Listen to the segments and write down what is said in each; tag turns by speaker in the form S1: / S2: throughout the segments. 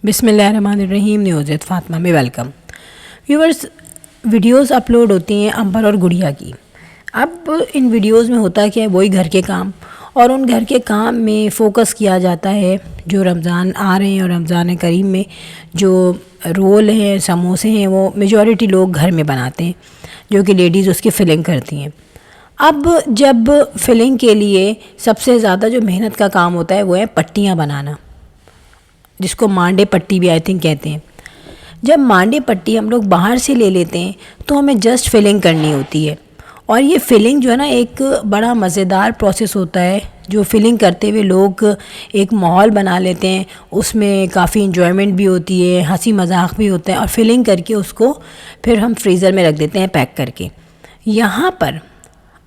S1: بسم اللہ الرحمن الرحیم۔ نیوز وتھ فاطمہ میں ویلکم۔ ویورز، ویڈیوز اپلوڈ ہوتی ہیں امبر اور گڑیا کی۔ اب ان ویڈیوز میں ہوتا ہے کہ وہی گھر کے کام، اور ان گھر کے کام میں فوکس کیا جاتا ہے جو رمضان آ رہے ہیں، اور رمضان کریم میں جو رول ہیں، سموسے ہیں، وہ میجورٹی لوگ گھر میں بناتے ہیں، جو کہ لیڈیز اس کی فلنگ کرتی ہیں۔ اب جب فلنگ کے لیے سب سے زیادہ جو محنت کا کام ہوتا ہے وہ ہے پٹیاں بنانا، جس کو مانڈے پٹی بھی کہتے ہیں۔ جب مانڈے پٹی ہم لوگ باہر سے لے لیتے ہیں تو ہمیں جسٹ فلنگ کرنی ہوتی ہے، اور یہ فلنگ جو ہے نا ایک بڑا مزیدار پروسیس ہوتا ہے، جو فلنگ کرتے ہوئے لوگ ایک ماحول بنا لیتے ہیں، اس میں کافی انجوائمنٹ بھی ہوتی ہے، ہنسی مذاق بھی ہوتا ہے، اور فلنگ کر کے اس کو پھر ہم فریزر میں رکھ دیتے ہیں پیک کر کے۔ یہاں پر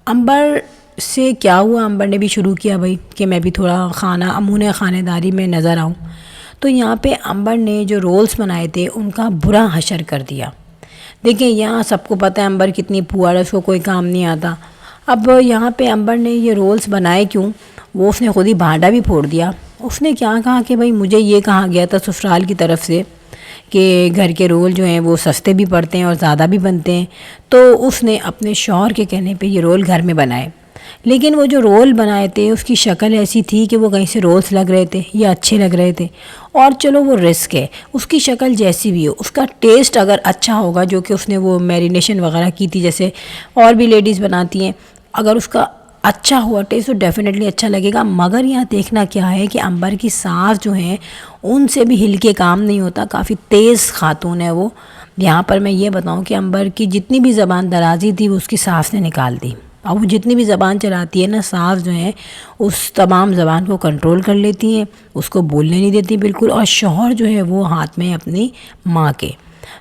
S1: امبر سے کیا ہوا، امبر نے بھی شروع کیا بھائی کہ میں بھی تھوڑا امون خانہ داری میں نظر آؤں، تو یہاں پہ امبر نے جو رولز بنائے تھے ان کا برا حشر کر دیا۔ دیکھیں، یہاں سب کو پتہ ہے امبر کتنی پوار ہے، اس کو کوئی کام نہیں آتا۔ اب یہاں پہ امبر نے یہ رولز بنائے کیوں؟ وہ اس نے خود ہی بھانڈا بھی پھوڑ دیا۔ اس نے کیا کہا کہ بھائی مجھے یہ کہا گیا تھا سسرال کی طرف سے کہ گھر کے رول جو ہیں وہ سستے بھی پڑتے ہیں اور زیادہ بھی بنتے ہیں، تو اس نے اپنے شوہر کے کہنے پہ یہ رول گھر میں بنائے۔ لیکن وہ جو رول بنائے تھے اس کی شکل ایسی تھی کہ وہ کہیں سے رولز لگ رہے تھے یا اچھے لگ رہے تھے، اور چلو وہ رسک ہے، اس کی شکل جیسی بھی ہو، اس کا ٹیسٹ اگر اچھا ہوگا، جو کہ اس نے وہ میرینیشن وغیرہ کی تھی جیسے اور بھی لیڈیز بناتی ہیں، اگر اس کا اچھا ہوا ٹیسٹ تو ڈیفینیٹلی اچھا لگے گا۔ مگر یہاں دیکھنا کیا ہے کہ امبر کی ساس جو ہیں ان سے بھی ہل کے کام نہیں ہوتا، کافی تیز خاتون ہے وہ۔ یہاں پر میں یہ بتاؤں کہ امبر کی جتنی بھی زبان درازی تھی وہ اس کی ساس نے نکال دی، اور وہ جتنی بھی زبان چلاتی ہے نا، ساس جو ہیں اس تمام زبان کو کنٹرول کر لیتی ہیں، اس کو بولنے نہیں دیتی بالکل، اور شوہر جو ہے وہ ہاتھ میں اپنی ماں کے۔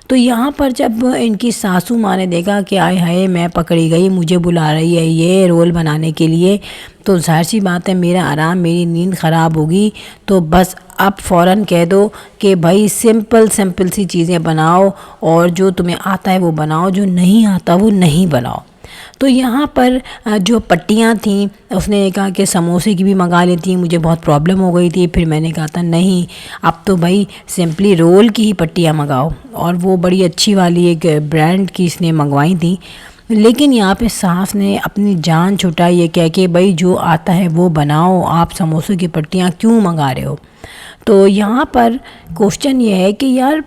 S1: تو یہاں پر جب ان کی ساسو ماں نے دیکھا کہ آئے ہائے میں پکڑی گئی، مجھے بلا رہی ہے یہ رول بنانے کے لیے، تو ظاہر سی بات ہے میرا آرام، میری نیند خراب ہوگی، تو بس اب فوراً کہہ دو کہ بھائی سمپل سی چیزیں بناؤ، اور جو تمہیں آتا ہے وہ بناؤ، جو نہیں آتا وہ نہیں بناؤ۔ تو یہاں پر جو پٹیاں تھیں اس نے کہا کہ سموسے کی بھی منگا لیتی ہیں، مجھے بہت پرابلم ہو گئی تھی، پھر میں نے کہا تھا نہیں، اب تو بھائی سمپلی رول کی ہی پٹیاں منگاؤ، اور وہ بڑی اچھی والی ایک برانڈ کی اس نے منگوائی تھیں۔ لیکن یہاں پہ ساس نے اپنی جان چھٹائی یہ کہہ کہ بھائی جو آتا ہے وہ بناؤ، آپ سموسے کی پٹیاں کیوں منگا رہے ہو؟ تو یہاں پر کوشچن یہ ہے کہ یار،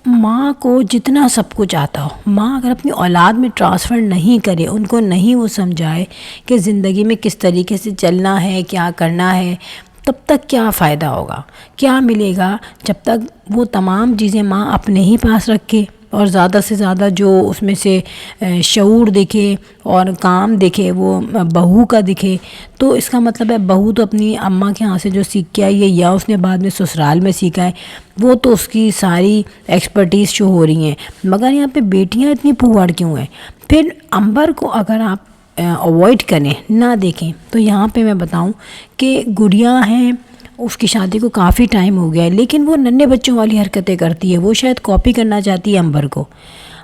S1: ماں کو جتنا سب کچھ آتا ہو، ماں اگر اپنی اولاد میں ٹرانسفر نہیں کرے، ان کو نہیں وہ سمجھائے کہ زندگی میں کس طریقے سے چلنا ہے، کیا کرنا ہے، تب تک کیا فائدہ ہوگا، کیا ملے گا؟ جب تک وہ تمام چیزیں ماں اپنے ہی پاس رکھے، اور زیادہ سے زیادہ جو اس میں سے شعور دکھے اور کام دکھے وہ بہو کا دکھے، تو اس کا مطلب ہے بہو تو اپنی اماں کے ہاں سے جو سیکھ کے آئی ہے، یا اس نے بعد میں سسرال میں سیکھا ہے، وہ تو اس کی ساری ایکسپرٹیز شو ہو رہی ہیں۔ مگر یہاں پہ بیٹیاں اتنی پھوڑ کیوں ہیں؟ پھر امبر کو اگر آپ اوائڈ کریں، نہ دیکھیں، تو یہاں پہ میں بتاؤں کہ گڑیا ہیں، اس کی شادی کو کافی ٹائم ہو گیا ہے، لیکن وہ ننھے بچوں والی حرکتیں کرتی ہے، وہ شاید کاپی کرنا چاہتی ہے امبر کو۔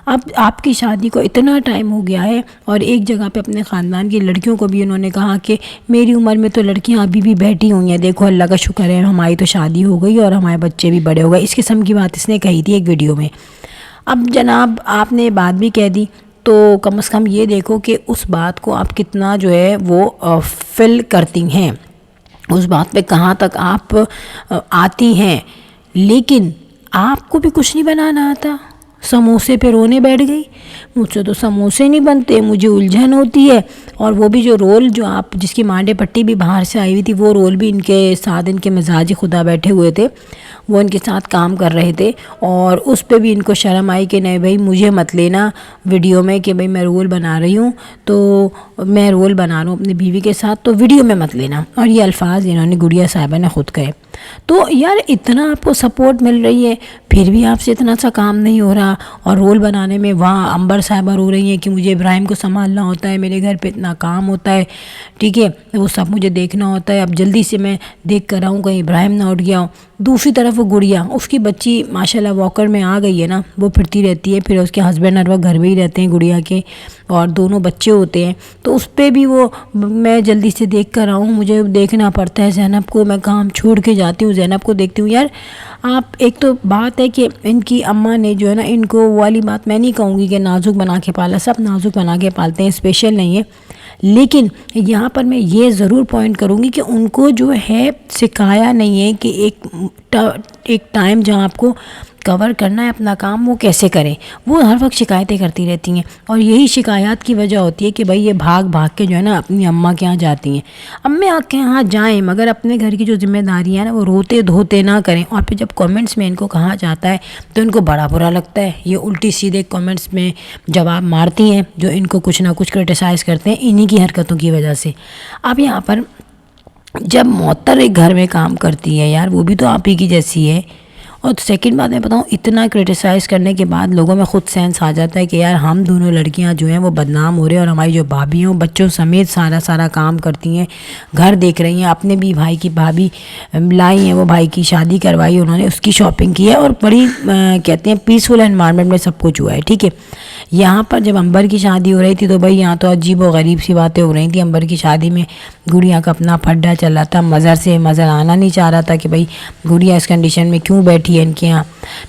S1: اب آپ کی شادی کو اتنا ٹائم ہو گیا ہے، اور ایک جگہ پہ اپنے خاندان کی لڑکیوں کو بھی انہوں نے کہا کہ میری عمر میں تو لڑکیاں ابھی بھی بیٹھی ہوئی ہیں، دیکھو اللہ کا شکر ہے ہماری تو شادی ہو گئی اور ہمارے بچے بھی بڑے ہو گئے، اس قسم کی بات اس نے کہی تھی ایک ویڈیو میں۔ اب جناب آپ نے بات بھی کہہ دی، تو کم از کم یہ دیکھو کہ اس بات کو آپ کتنا جو ہے وہ فل کرتی ہیں، اس بات پہ کہاں تک آپ آتی ہیں۔ لیکن آپ کو بھی کچھ نہیں بنانا آتا، سموسے پہ رونے بیٹھ گئی، مجھ سے تو سموسے نہیں بنتے، مجھے الجھن ہوتی ہے، اور وہ بھی جو رول جو آپ جس کی مانڈے پٹی بھی باہر سے آئی ہوئی تھی، وہ رول بھی ان کے ساتھ ان کے مزاج خدا بیٹھے ہوئے تھے، وہ ان کے ساتھ کام کر رہے تھے، اور اس پہ بھی ان کو شرم آئی کہ نہیں بھائی مجھے مت لینا ویڈیو میں کہ بھائی میں رول بنا رہی ہوں، تو میں رول بنا رہا ہوں اپنی بیوی کے ساتھ، تو ویڈیو میں مت لینا، اور یہ الفاظ انہوں نے گڑیا صاحبہ نے خود کہے۔ تو یار اتنا آپ کو سپورٹ مل رہی ہے، پھر بھی آپ سے اتنا سا کام نہیں ہو رہا، اور رول بنانے میں وہاں امبر صاحبہ رو رہی ہیں کہ مجھے ابراہیم کو سنبھالنا ہوتا ہے، میرے گھر پہ اتنا کام ہوتا ہے، ٹھیک ہے، وہ سب مجھے دیکھنا ہوتا ہے، اب جلدی سے میں دیکھ کر آؤں کہیں ابراہیم نہ اٹھ گیا ہو۔ دوسری طرف وہ گڑیا، اس کی بچی ماشاءاللہ واکر میں آ گئی ہے نا، وہ پھرتی رہتی ہے، پھر اس کے ہسبینڈ ہر وقت گھر میں ہی رہتے ہیں گڑیا کے، اور دونوں بچے ہوتے ہیں، تو اس پہ بھی وہ میں جلدی سے دیکھ کر آؤں، مجھے دیکھنا پڑتا ہے زینب کو، میں کام چھوڑ کے جاتی ہوں، زینب کو دیکھتی ہوں۔ یار آپ ایک تو بات ہے کہ ان کی اماں نے جو ہے نا ان کو، وہ والی بات میں نہیں کہوں گی کہ نازک بنا کے پالا، سب نازک بنا کے پالتے ہیں، اسپیشل نہیں ہے، لیکن یہاں پر میں یہ ضرور پوائنٹ کروں گی کہ ان کو جو ہے سکھایا نہیں ہے کہ ایک ٹائم جہاں آپ کو کور کرنا ہے اپنا کام، وہ کیسے کریں۔ وہ ہر وقت شکایتیں کرتی رہتی ہیں، اور یہی شکایات کی وجہ ہوتی ہے کہ بھئی یہ بھاگ بھاگ کے جو ہے نا اپنی اماں کے یہاں جاتی ہیں۔ اماں کے یہاں جائیں، مگر اپنے گھر کی جو ذمہ داری ہے نا وہ روتے دھوتے نہ کریں۔ اور پھر جب کامنٹس میں ان کو کہا جاتا ہے تو ان کو بڑا برا لگتا ہے، یہ الٹی سیدھے کامنٹس میں جواب مارتی ہیں، جو ان کو کچھ نہ کچھ کرٹیسائز کرتے ہیں انہی کی حرکتوں کی وجہ سے۔ اب یہاں پر جب معطر ایک گھر میں کام کرتی ہے، یار وہ بھی تو آپ ہی کی جیسی ہے۔ اور سیکنڈ بات میں بتاؤں، اتنا کرٹیسائز کرنے کے بعد لوگوں میں خود سینس آ جاتا ہے کہ یار ہم دونوں لڑکیاں جو ہیں وہ بدنام ہو رہے ہیں، اور ہماری جو بھابھی ہیں وہ بچوں سمیت سارا کام کرتی ہیں، گھر دیکھ رہی ہیں، اپنے بھی بھائی کی بھابھی لائی ہیں، وہ بھائی کی شادی کروائی انہوں نے، اس کی شاپنگ کی ہے، اور بڑی کہتے ہیں پیسفل انوائرمنٹ میں سب کچھ ہوا ہے، ٹھیک ہے۔ یہاں پر جب امبر کی شادی ہو رہی تھی تو بھائی یہاں تو عجیب و غریب سی باتیں ہو رہی تھیں۔ امبر کی شادی میں گڑیا کا اپنا پھڈا چل رہا تھا، مظہر آنا نہیں چاہ رہا تھا کہ بھئی گڑیا اس کنڈیشن میں کیوں بیٹھی ہے ان کے یہاں۔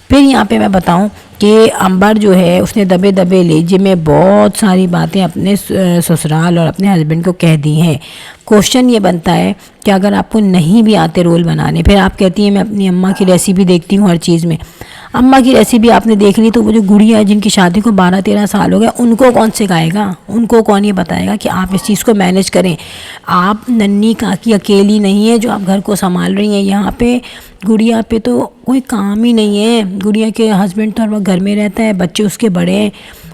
S1: پھر یہاں پہ میں بتاؤں کہ امبر جو ہے اس نے دبے لہجے میں بہت ساری باتیں اپنے سسرال اور اپنے ہسبینڈ کو کہہ دی ہیں۔ کوشچن یہ بنتا ہے کہ اگر آپ کو نہیں بھی آتے رول بنانے، پھر آپ کہتی ہیں میں اپنی اماں کی ریسیپی دیکھتی ہوں ہر چیز میں، اماں کی ریسیپی آپ نے دیکھ لی تو وہ جو گڑیا ہے جن کی شادی کو 12-13 سال ہو گئے، ان کو کون سکھائے گا؟ ان کو کون یہ بتائے گا کہ آپ اس چیز کو مینیج کریں؟ آپ ننھی کاکی اکیلی نہیں ہے جو آپ گھر کو سنبھال رہی ہیں، یہاں پہ گڑیا پہ تو کوئی کام ہی نہیں ہے۔ گڑیا کے ہسبینڈ تو ہر وقت گھر میں رہتا ہے، بچے اس کے بڑے ہیں،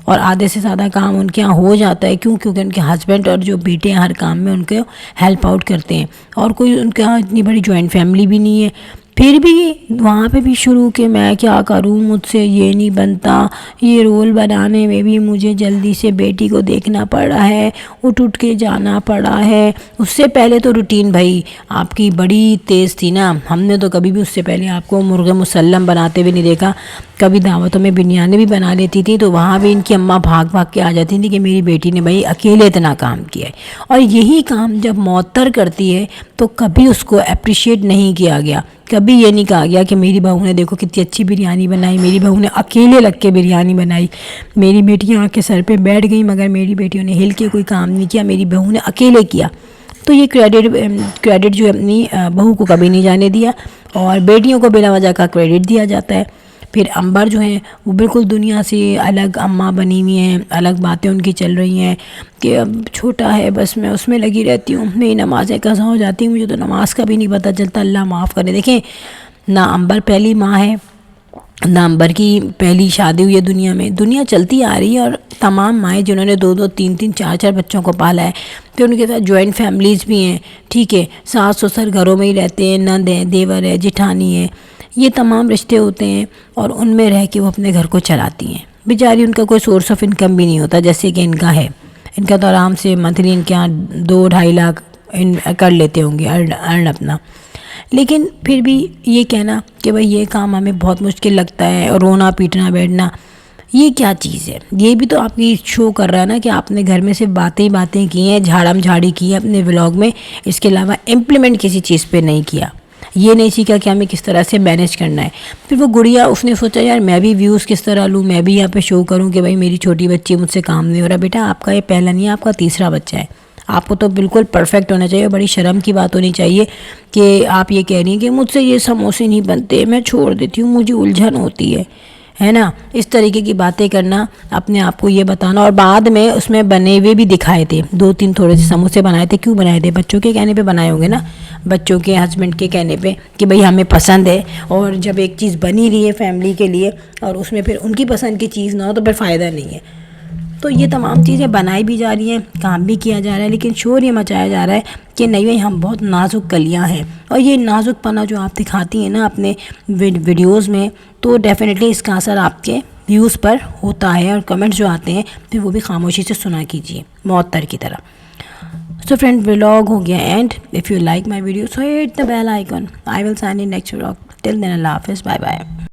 S1: اور آدھے سے زیادہ کام ان کے یہاں ہو جاتا ہے، کیونکہ ان کے ہسبینڈ اور جو بیٹے ہیں ہر کام میں ان کو ہیلپ آؤٹ کرتے ہیں، اور کوئی ان کے یہاں اتنی بڑی جوائنٹ فیملی بھی نہیں ہے۔ پھر بھی وہاں پہ بھی شروع کہ میں کیا کروں، مجھ سے یہ نہیں بنتا، یہ رول بنانے میں بھی مجھے جلدی سے بیٹی کو دیکھنا پڑا ہے، اٹھ کے جانا پڑا ہے۔ اس سے پہلے تو روٹین بھائی آپ کی بڑی تیز تھی نا، ہم نے تو کبھی بھی اس سے پہلے آپ کو مرغ مسلم بناتے ہوئے نہیں دیکھا۔ کبھی دعوتوں میں بریانی بھی بنا لیتی تھی تو وہاں بھی ان کی اماں بھاگ کے آ جاتی تھی کہ میری بیٹی نے بھائی اکیلے اتنا کام کیا ہے۔ اور یہی کام جب معطر کرتی ہے تو کبھی اس کو اپریشیٹ نہیں کیا گیا، کبھی یہ نہیں کہا گیا کہ میری بہو نے دیکھو کتنی اچھی بریانی بنائی، میری بہو نے اکیلے لگ کے بریانی بنائی، میری بیٹیاں آ کے سر پہ بیٹھ گئیں مگر میری بیٹیوں نے ہل کے کوئی کام نہیں کیا، میری بہو نے اکیلے کیا۔ تو یہ کریڈٹ جو اپنی بہو کو کبھی نہیں جانے دیا، اور بیٹیوں کو بلا وجہ کا کریڈٹ دیا جاتا ہے۔ پھر امبر جو ہیں وہ بالکل دنیا سے الگ اماں بنی ہوئی ہیں، الگ باتیں ان کی چل رہی ہیں کہ اب چھوٹا ہے بس میں اس میں لگی رہتی ہوں، میری نمازیں قضا ہو جاتی ہیں، مجھے تو نماز کا بھی نہیں پتہ چلتا، اللہ معاف کرے۔ دیکھیں نہ امبر پہلی ماں ہے، نہ امبر کی پہلی شادی ہوئی ہے دنیا میں، دنیا چلتی آ رہی ہے، اور تمام مائیں جنہوں نے 2-2 3-3 4-4 بچوں کو پالا ہے، پھر ان کے ساتھ جوائنٹ فیملیز بھی ہیں، ٹھیک ہے، ساس سسر گھروں میں ہی رہتے ہیں، نند ہے، دیور ہے، جٹھانی ہے، یہ تمام رشتے ہوتے ہیں، اور ان میں رہ کے وہ اپنے گھر کو چلاتی ہیں۔ بیچاری ان کا کوئی سورس آف انکم بھی نہیں ہوتا جیسے کہ ان کا ہے، ان کا تو آرام سے منتھلی ان کے یہاں 2-2.5 لاکھ کر لیتے ہوں گے ارن اپنا۔ لیکن پھر بھی یہ کہنا کہ بھئی یہ کام ہمیں بہت مشکل لگتا ہے، اور رونا پیٹنا بیٹھنا، یہ کیا چیز ہے؟ یہ بھی تو آپ کی شو کر رہا ہے نا کہ آپ نے گھر میں صرف باتیں کی ہیں، جھاڑم جھاڑی کی ہے اپنے ولاگ میں، اس کے علاوہ امپلیمنٹ کسی چیز پہ نہیں کیا، یہ نہیں سیکھا کہ ہمیں کس طرح سے مینیج کرنا ہے۔ پھر وہ گڑیا اس نے سوچا یار میں بھی ویوز کس طرح لوں، میں بھی یہاں پہ شو کروں کہ بھئی میری چھوٹی بچی مجھ سے کام نہیں ہو رہا۔ بیٹا آپ کا یہ پہلا نہیں ہے، آپ کا تیسرا بچہ ہے، آپ کو تو بالکل پرفیکٹ ہونا چاہیے، بڑی شرم کی بات ہونی چاہیے کہ آپ یہ کہہ رہی ہیں کہ مجھ سے یہ سموسے نہیں بنتے، میں چھوڑ دیتی ہوں، مجھے الجھن ہوتی ہے نا۔ اس طریقے کی باتیں کرنا، اپنے آپ کو یہ بتانا، اور بعد میں اس میں بنے ہوئے بھی دکھائے تھے، 2-3 تھوڑے سے سموسے بنائے تھے، کیوں بنائے تھے؟ بچوں کے کہنے پہ بنائے ہوں گے نا، بچوں کے ہسبینڈ کے کہنے پہ کہ بھئی ہمیں پسند ہے، اور جب ایک چیز بنی رہی ہے فیملی کے لیے اور اس میں پھر ان کی پسند کی چیز نہ ہو تو پھر فائدہ نہیں ہے۔ تو یہ تمام چیزیں بنائی بھی جا رہی ہیں، کام بھی کیا جا رہا ہے، لیکن شور یہ مچایا جا رہا ہے کہ نہیں بھائی ہم بہت نازک کلیاں ہیں، اور یہ نازک پنا جو آپ دکھاتی ہیں نا اپنے ویڈیوز میں، تو ڈیفینیٹلی اس کا اثر آپ کے ویوز پر ہوتا ہے، اور کمنٹس جو آتے ہیں پھر وہ بھی خاموشی سے سنا کیجیے معطر کی طرح۔ So friend, vlog ho gaya end. If you like my video, so hit the bell icon. I will sign in next vlog. ٹل دین اللہ حافظ، بائے بائے.